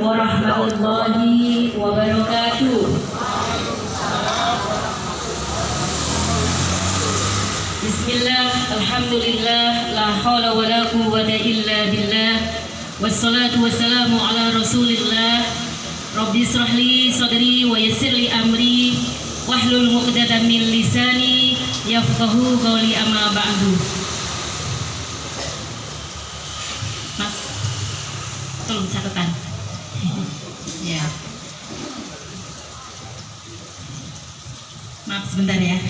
warahmatullahi wabarakatuh. Bismillah, alhamdulillah, la haula wa la quwwata illa billah. Wassalatu wassalamu ala rasulillah. Rabbi israhli sadri wa yassirli amri wahlul 'uqdatam min lisani yafqahu qawli, amma ba'du. Mas, tolong catatan. Ya. Maaf sebentar ya.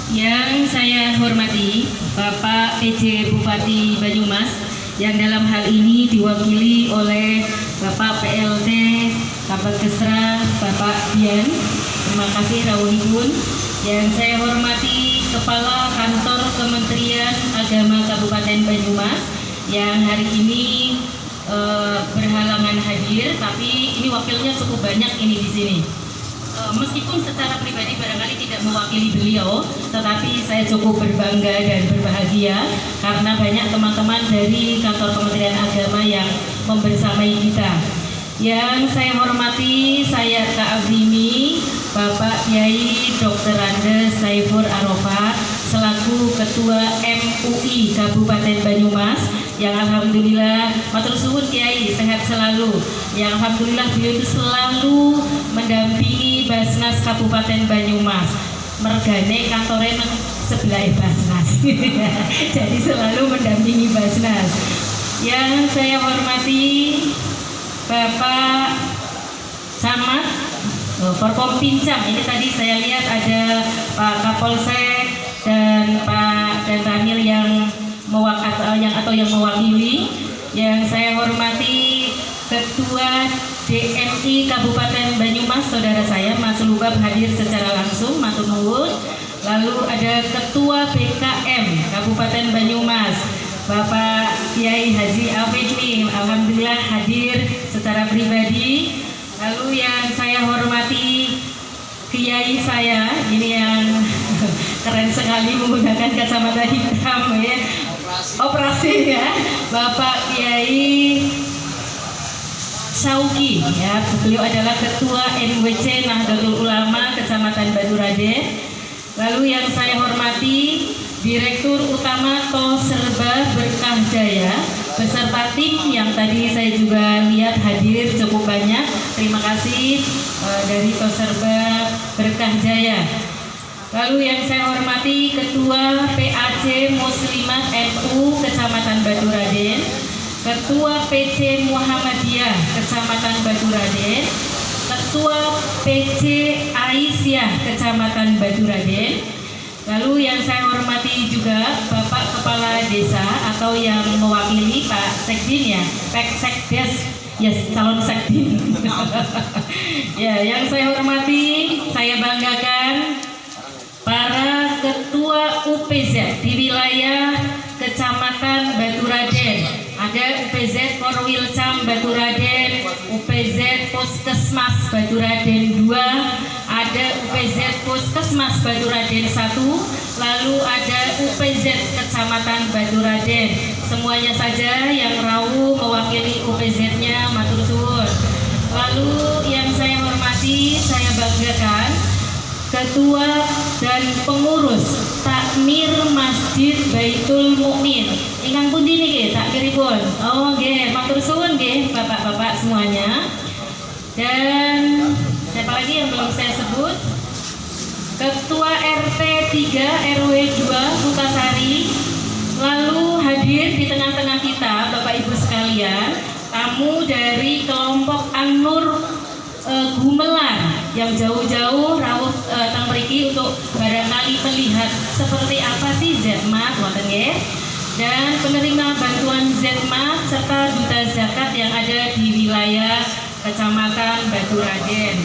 Yang saya hormati Bapak PJ Bupati Banyumas, yang dalam hal ini diwakili oleh Bapak PLT Kabagkesra Bapak Dian. Terima kasih rawuhipun. Yang saya hormati Kepala Kantor Kementerian Agama Kabupaten Banyumas yang hari ini berhalangan hadir, tapi ini wakilnya cukup banyak ini di sini. Meskipun secara pribadi barangkali tidak mewakili beliau, tetapi saya cukup berbangga dan berbahagia karena banyak teman-teman dari kantor Kementerian Agama yang membersamai kita. Yang saya hormati, saya ta'azimi Bapak Kiai Dr. Andes Saifur Arafat selaku Ketua MUI Kabupaten Banyumas, yang alhamdulillah matur suwun Kiai sehat selalu. Yang alhamdulillah beliau itu selalu mendampingi Basnas Kabupaten Banyumas. Mergane kantornya sebelah Basnas. Jadi selalu mendampingi Basnas. Yang saya hormati Bapak Camat Forkom Pincam. Ini tadi saya lihat ada Pak Kapolsek dan Pak Danramil yang mewakili. Yang saya hormati Ketua DMI Kabupaten Banyumas, saudara saya Mas Lubab hadir secara langsung, matur nuwun. Lalu ada Ketua BKM Kabupaten Banyumas, Bapak Kiai Haji Afidmi, alhamdulillah hadir secara pribadi. Lalu yang saya hormati Kiai saya, ini yang keren sekali menggunakan kacamata hitam ya, operasi ya, Bapak Kiai Sauki ya, beliau adalah Ketua NWC Nahdlatul Ulama Kecamatan Baturaden. Lalu yang saya hormati Direktur Utama Tol Serba Berkah Jaya beserta tim yang tadi saya juga lihat hadir cukup banyak. Terima kasih dari Tol Serba Berkah Jaya. Lalu yang saya hormati Ketua PAC Muslimat NU Kecamatan Baturaden, Ketua PC Muhammadiyah Kecamatan Baturaden, Ketua PC Aisyah Kecamatan Baturaden. Lalu yang saya hormati juga Bapak Kepala Desa atau yang mewakili Pak Sekdin ya, Pak Sekdes, yes, calon Sekdin. Ya, yang saya hormati, saya banggakan para Ketua UPZ di wilayah Kecamatan Baturaden. Ada UPZ Korwilcam Baturaden, UPZ Puskesmas Baturaden 2, ada UPZ Puskesmas Baturaden 1, lalu ada UPZ Kecamatan Baturaden. Semuanya saja yang rawuh mewakili UPZ-nya, matur suwun. Lalu yang saya hormati, saya banggakan Ketua dan pengurus Takmir Masjid Baitul Mukmin. Ingkang pundi niki takmiripun? Oh nggih, matur suwun nggih Bapak-bapak semuanya. Dan siapa lagi yang belum saya sebut? Ketua RT 3 RW 2 Bukasari. Lalu hadir di tengah-tengah kita Bapak Ibu sekalian, tamu dari kelompok An-Nur Gumelar yang jauh-jauh rawuh teng mriki untuk barangkali melihat seperti apa sih ZMAT wonten nggih, dan penerima bantuan ZMAT serta duta zakat yang ada di wilayah Kecamatan Baturaden.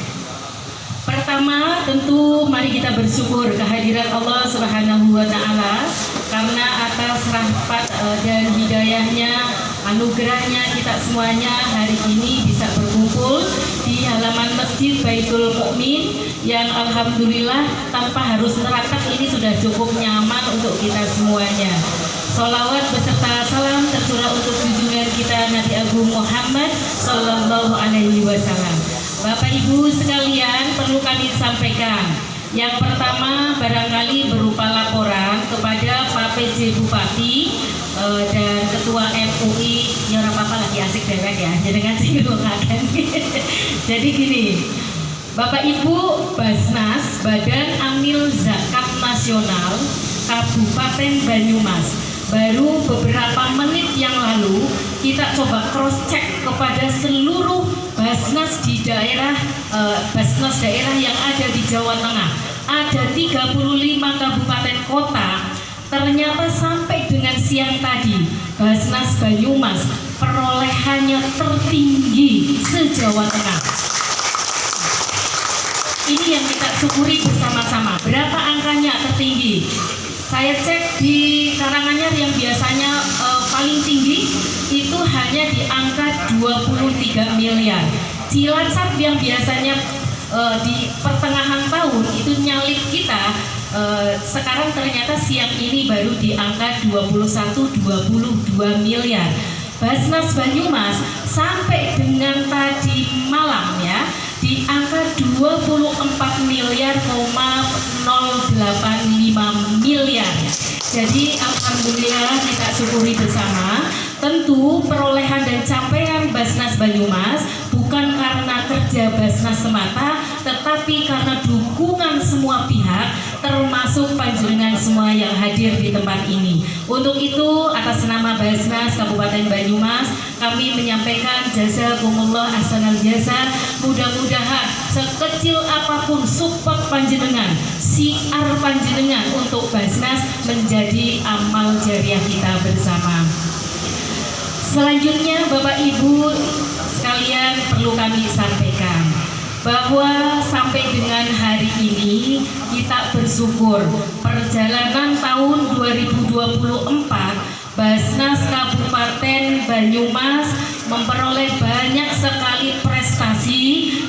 Pertama, tentu mari kita bersyukur kehadiran Allah Subhanahu wa taala karena atas rahmat dan hidayah hidayahnya, anugerahnya kita semuanya hari ini bisa berkumpul di halaman Masjid Baitul Mukmin yang alhamdulillah tanpa harus nerakat ini sudah cukup nyaman untuk kita semuanya. Sholawat beserta salam tercurah untuk junjungan kita Nabi Agung Muhammad Sallallahu Alaihi Wasallam. Bapak Ibu sekalian, perlu kami sampaikan. Yang pertama barangkali berupa laporan kepada Pak PJ Bupati dan Ketua MUI. Ya orang apa lagi asik dewek ya, jangan singgungakan. Jadi gini, Bapak Ibu Basnas Badan Amil Zakat Nasional Kabupaten Banyumas, baru beberapa menit yang lalu kita coba cross check kepada seluruh Basnas di daerah Basnas daerah yang ada di Jawa Tengah. Ada 35 kabupaten kota. Ternyata sampai dengan siang tadi Basnas Banyumas perolehannya tertinggi se-Jawa Tengah. Ini yang kita syukuri bersama-sama. Berapa angkanya tertinggi? Saya cek di Karanganyar yang biasanya paling tinggi itu hanya di angka 23 miliar. Cilacap yang biasanya di pertengahan tahun itu nyalip kita, sekarang ternyata siang ini baru di angka 21-22 miliar. Basnas Banyumas sampai dengan tadi malam ya di angka 24 miliar 085 miliar. Jadi alhamdulillah kita syukuri bersama. Tentu perolehan dan capaian Basnas Banyumas bukan karena kerja Basnas semata, tetapi karena dukungan semua pihak, termasuk panjenengan semua yang hadir di tempat ini. Untuk itu, atas nama Basnas Kabupaten Banyumas, kami menyampaikan jazakumullah ahsanal jasa. Mudah-mudahan sekecil apapun support panjenengan, siar panjenengan untuk Basnas menjadi amal jariah kita bersama. Selanjutnya Bapak Ibu sekalian, perlu kami sampaikan bahwa sampai dengan hari ini kita bersyukur perjalanan tahun 2024 Basnas Kabupaten Banyumas memperoleh banyak sekali prestasi.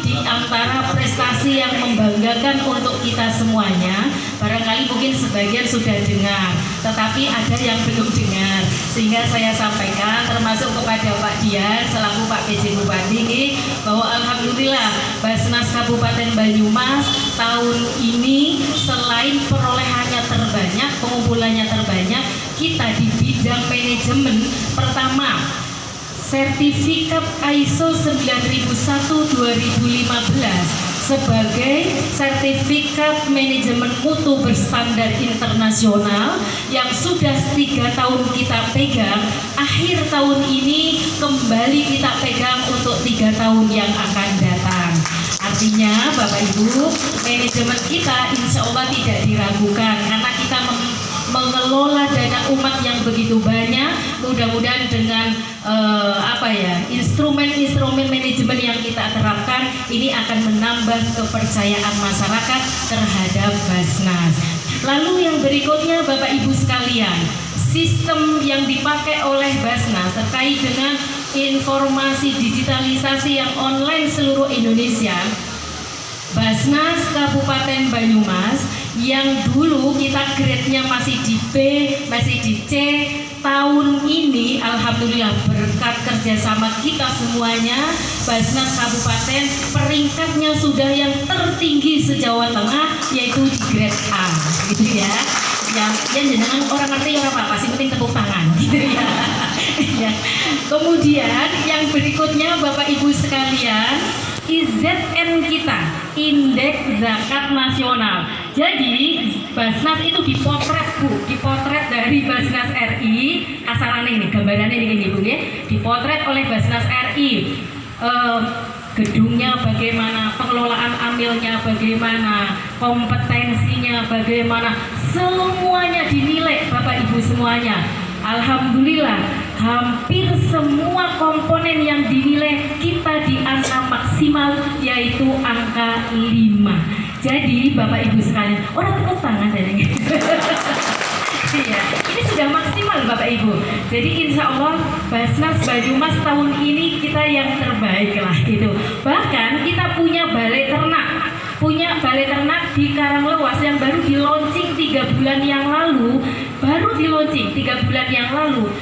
Di antara prestasi yang membanggakan untuk kita semuanya, barangkali mungkin sebagian sudah dengar, tetapi ada yang belum dengar, sehingga saya sampaikan termasuk kepada Pak Dian selaku Pak PJ Bupati bahwa alhamdulillah Basnas Kabupaten Banyumas tahun ini selain perolehannya terbanyak, pengumpulannya terbanyak, kita di bidang manajemen pertama sertifikat ISO 9001-2015 sebagai sertifikat manajemen mutu berstandar internasional yang sudah 3 tahun kita pegang, akhir tahun ini kembali kita pegang untuk 3 tahun yang akan datang. Artinya Bapak Ibu, manajemen kita insya Allah tidak diragukan karena kita mengelola dana umat yang begitu banyak. Mudah-mudahan dengan instrumen-instrumen manajemen yang kita terapkan ini akan menambah kepercayaan masyarakat terhadap Basnas. Lalu yang berikutnya Bapak Ibu sekalian, sistem yang dipakai oleh Basnas terkait dengan informasi digitalisasi yang online seluruh Indonesia. Basnas Kabupaten Banyumas yang dulu kita grade-nya masih di B, masih di C, tahun ini alhamdulillah berkat kerjasama kita semuanya, Basnas Kabupaten peringkatnya sudah yang tertinggi se-Jawa Tengah, yaitu di grade A, gitu ya. Yang jenengan orang ngerti orang apa sih, penting tepuk tangan, gitu ya. Ya. Kemudian yang berikutnya Bapak Ibu sekalian, IZN kita, Indeks Zakat Nasional. Jadi Basnas itu dipotret Bu, dipotret dari Basnas RI. Asalnya ini gambarannya ini Bu ya, dipotret oleh Basnas RI. Gedungnya bagaimana, pengelolaan amilnya bagaimana, kompetensinya bagaimana, semuanya dinilai Bapak Ibu semuanya. Alhamdulillah hampir semua komponen yang dinilai kita di angka maksimal, yaitu angka 5. Jadi Bapak Ibu sekalian, orang tepuk tangan dari Iya, ini sudah maksimal Bapak Ibu. Jadi insya Allah Basnas Banyumas tahun ini kita yang terbaik lah gitu. Bahkan kita punya balai ternak di Karanglewas yang baru di launching 3 bulan yang lalu.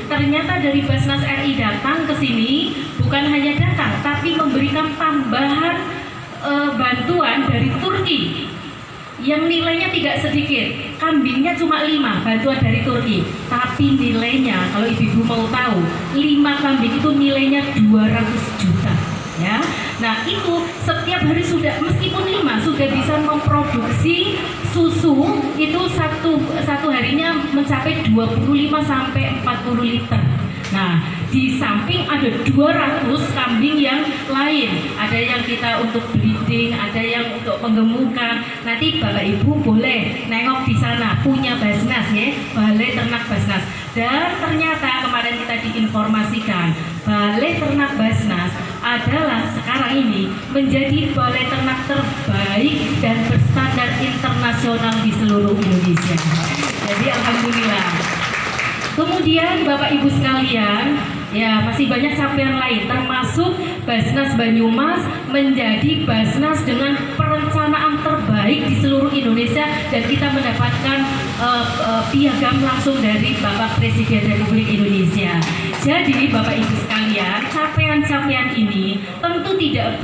Ternyata dari Basnas RI datang ke sini, bukan hanya datang tapi memberikan tambahan bantuan dari Turki yang nilainya tidak sedikit. Kambingnya cuma 5 bantuan dari Turki, tapi nilainya kalau ibu-ibu mau tahu, 5 kambing itu nilainya 200 juta ya. Nah itu setiap hari sudah, meskipun 5 sudah bisa memproduksi susu itu satu harinya mencapai 25 sampai 40 liter. Nah, di samping ada 200 kambing yang lain. Ada yang kita untuk breeding, ada yang untuk penggemukan. Nanti Bapak Ibu boleh nengok di sana, punya Basnas ya, Balai Ternak Basnas. Dan ternyata kemarin kita diinformasikan, Balai Ternak Basnas adalah sekarang ini menjadi balai ternak terbaik dan berstandar internasional di seluruh Indonesia. Jadi alhamdulillah. Kemudian Bapak Ibu sekalian, ya masih banyak capaian lain, termasuk Basnas Banyumas menjadi Basnas dengan perencanaan terbaik di seluruh Indonesia, dan kita mendapatkan piagam langsung dari Bapak Presiden Republik Indonesia. Jadi Bapak Ibu sekalian, capaian-capaian ini tentu tidak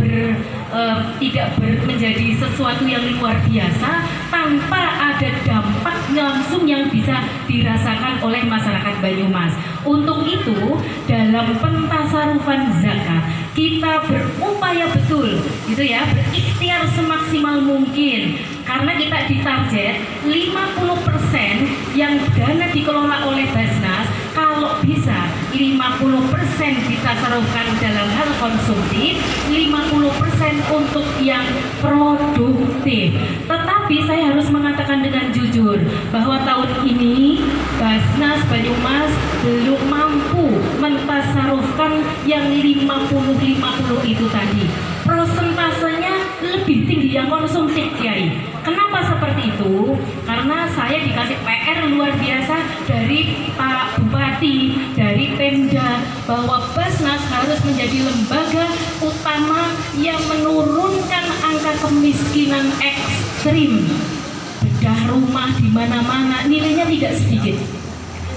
menjadi sesuatu yang luar biasa tanpa ada dampak langsung yang bisa dirasakan oleh masyarakat Banyumas. Untuk itu dalam pentasarufan zakat kita berupaya betul gitu ya, berikhtiar semaksimal mungkin, karena kita ditarget 50% yang dana dikelola oleh Basnas, kalau bisa 50% ditasarufkan dalam hal konsumtif, 50% untuk yang produktif. Tetapi saya harus mengatakan dengan jujur bahwa tahun ini Basnas Banyumas belum mampu mentasarufkan yang 50-50 itu tadi. Prosentasenya lebih tinggi yang konsumtif, Kiai. Kenapa seperti itu? Karena saya dikasih PR luar biasa dari Pak Bupati, dari Pemda, bahwa Basnas harus menjadi lembaga utama yang menurunkan angka kemiskinan ekstrim. Bedah rumah di mana-mana nilainya tidak sedikit.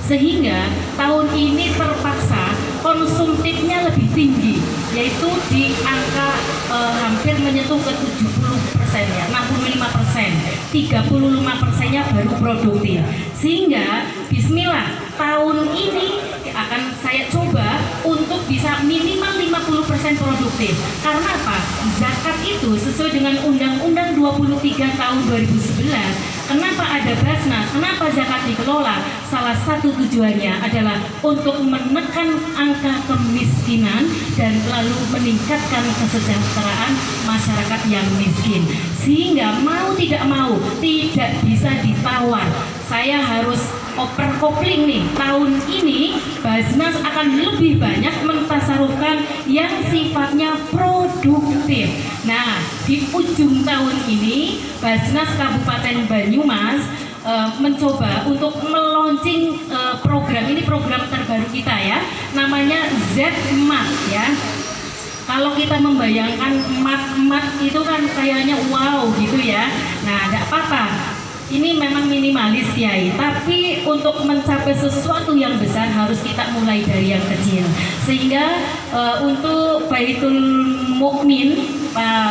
Sehingga tahun ini terpaksa konsumtifnya lebih tinggi, yaitu di angka hampir menyentuh ke 70% ya, 65%, 35%-nya baru produktif. Sehingga bismillah tahun ini akan saya coba untuk bisa minimal 50% produktif. Karena apa? Zakat itu sesuai dengan Undang-Undang 23 tahun 2011. Kenapa ada Basnas? Kenapa zakat dikelola? Salah satu tujuannya adalah untuk menekan angka kemiskinan dan lalu meningkatkan kesejahteraan masyarakat yang miskin. Sehingga mau tidak mau tidak bisa ditawar. Saya harus oper kopling nih, tahun ini Basnas akan lebih banyak mentasarufkan yang sifatnya produktif. Nah, di ujung tahun ini Basnas Kabupaten Banyumas mencoba untuk meluncing program ini, program terbaru kita ya, namanya ZMAT ya. Kalau kita membayangkan mat itu kan kayaknya wow gitu ya. Nah, tidak apa-apa. Ini memang minimalis Kiai, tapi untuk mencapai sesuatu yang besar harus kita mulai dari yang kecil. Sehingga untuk Baitul Mukmin,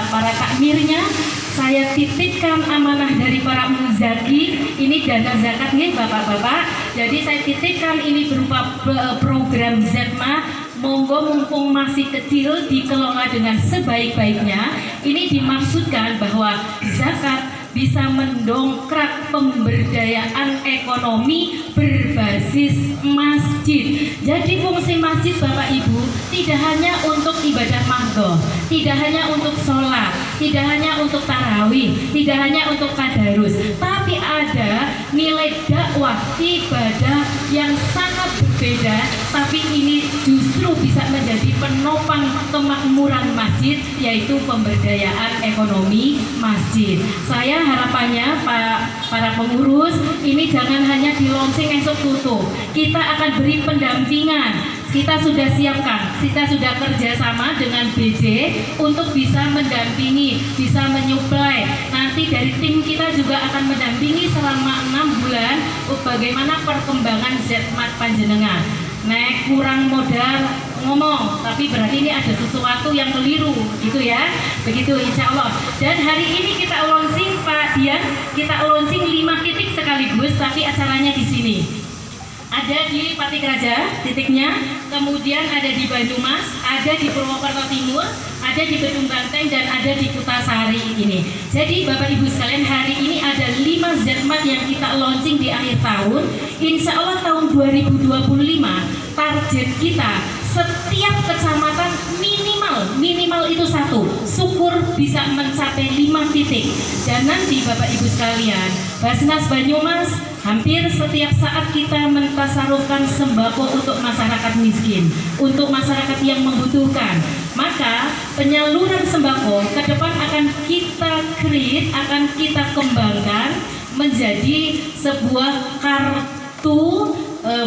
para takmirnya, saya titipkan amanah dari para muzaki. Ini dana zakat nih Bapak-bapak. Jadi saya titipkan ini berupa program ZMA. Monggo mumpung masih kecil dikelola dengan sebaik-baiknya. Ini dimaksudkan bahwa zakat bisa mendongkrak pemberdayaan ekonomi berbasis masjid. Jadi fungsi masjid Bapak Ibu tidak hanya untuk ibadah mahdoh, tidak hanya untuk sholat, tidak hanya untuk tarawih, tidak hanya untuk tadarus, tapi ada nilai dakwah ibadah yang sangat berbeda, tapi ini justru bisa menjadi penopang kemakmuran masjid, yaitu pemberdayaan ekonomi masjid. Saya harapannya para pengurus ini jangan hanya di launching esok tutup, kita akan beri pendampingan. Kita sudah siapkan, kita sudah kerjasama dengan BJ untuk bisa mendampingi, bisa menyuplai. Nanti dari tim kita juga akan mendampingi selama 6 bulan bagaimana perkembangan Zmat Panjenengan. Nek kurang modal ngomong, tapi berarti ini ada sesuatu yang keliru, gitu ya. Begitu insya Allah. Dan hari ini kita launching Pak Dian, kita launching 5 titik sekaligus, tapi acaranya di sini. Ada di Pati Raja titiknya, kemudian ada di Banyumas, ada di Purwokerto Timur, ada di Gedung Banteng, dan ada di Kutasari ini. Jadi Bapak Ibu sekalian, hari ini ada 5 Zmat yang kita launching di akhir tahun. Insya Allah tahun 2025 target kita setiap kecamatan minimal itu 1, syukur bisa mencapai 5 titik. Dan nanti Bapak Ibu sekalian, Basnas Banyumas hampir setiap saat kita mentasarufkan sembako untuk masyarakat miskin, untuk masyarakat yang membutuhkan. Maka penyaluran sembako ke depan akan kita create, akan kita kembangkan menjadi sebuah kartu,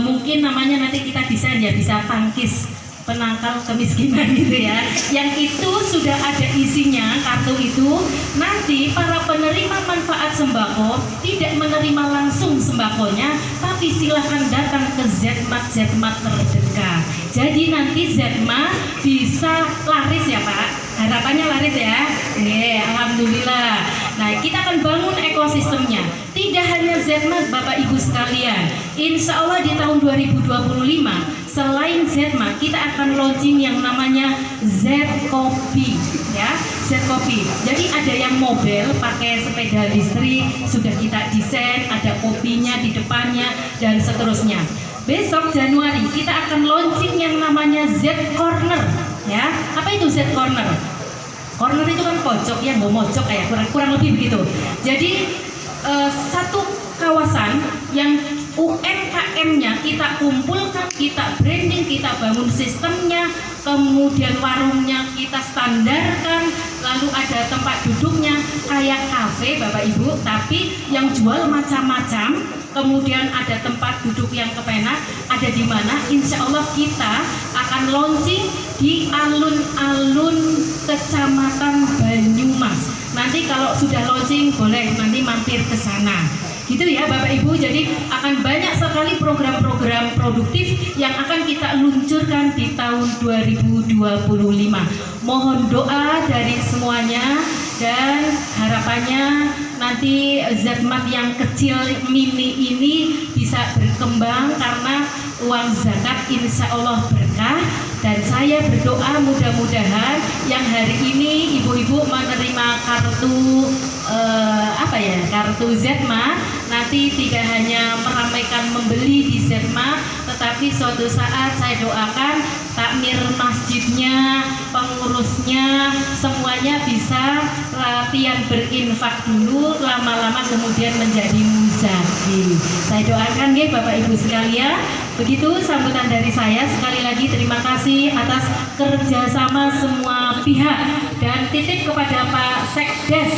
mungkin namanya nanti kita desain ya, bisa tangkis penangkal kemiskinan gitu ya, yang itu sudah ada isinya. Kartu itu nanti para penerima manfaat sembako tidak menerima langsung sembakonya, tapi silahkan datang ke Zmat terdekat. Jadi nanti Zmat bisa laris ya Pak, harapannya laris ya. Alhamdulillah. Nah, kita akan bangun ekosistemnya. Tidak hanya Zmat Bapak Ibu sekalian, insya Allah di tahun 2025 selain Zmat, kita akan launching yang namanya Z-Kopi ya, Z-Kopi. Jadi ada yang mobil pakai sepeda listrik, sudah kita desain, ada kopinya di depannya, dan seterusnya. Besok Januari kita akan launching yang namanya Z-Corner ya. Apa itu Z-Corner? Corner itu kan pojok ya, mojok ya, kurang lebih begitu. Jadi satu kawasan yang UMKM-nya kita kumpulkan, kita branding, kita bangun sistemnya, kemudian warungnya kita standarkan, lalu ada tempat duduknya kayak kafe Bapak Ibu, tapi yang jual macam-macam, kemudian ada tempat duduk yang kepenak, ada di mana insya Allah kita akan launching di alun-alun Kecamatan Banyumas. Nanti kalau sudah launching boleh nanti mampir ke sana. Gitu ya Bapak Ibu, jadi akan banyak sekali program-program produktif yang akan kita luncurkan di tahun 2025. Mohon doa dari semuanya, dan harapannya nanti Zmat yang kecil mini ini bisa berkembang karena uang zakat insya Allah berkah. Dan saya berdoa mudah-mudahan yang hari ini ibu-ibu menerima kartu kartu Zmat, nanti tidak hanya meramaikan membeli di Zmat, tetapi suatu saat saya doakan takmir masjidnya, pengurusnya, semuanya bisa latihan berinfak dulu, lama-lama kemudian menjadi muzaki. Saya doakan ya Bapak Ibu sekalian. Begitu sambutan dari saya. Sekali lagi terima kasih atas kerjasama semua pihak, dan titip kepada Pak Sekdes.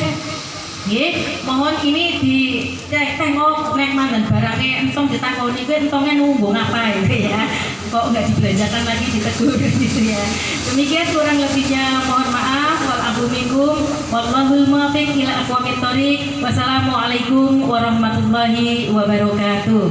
Mohon ini di tengok nek mandan barangnya entong ditakoni kuwi entongnya nunggu ngapain ya. Kok nggak dibelanjakan lagi, ditegur gitu ya. Demikian kurang lebihnya mohon maaf. Wal afu minkum wallahul muwaffiq ila aqwamit thoriq. Wassalamualaikum warahmatullahi wabarakatuh.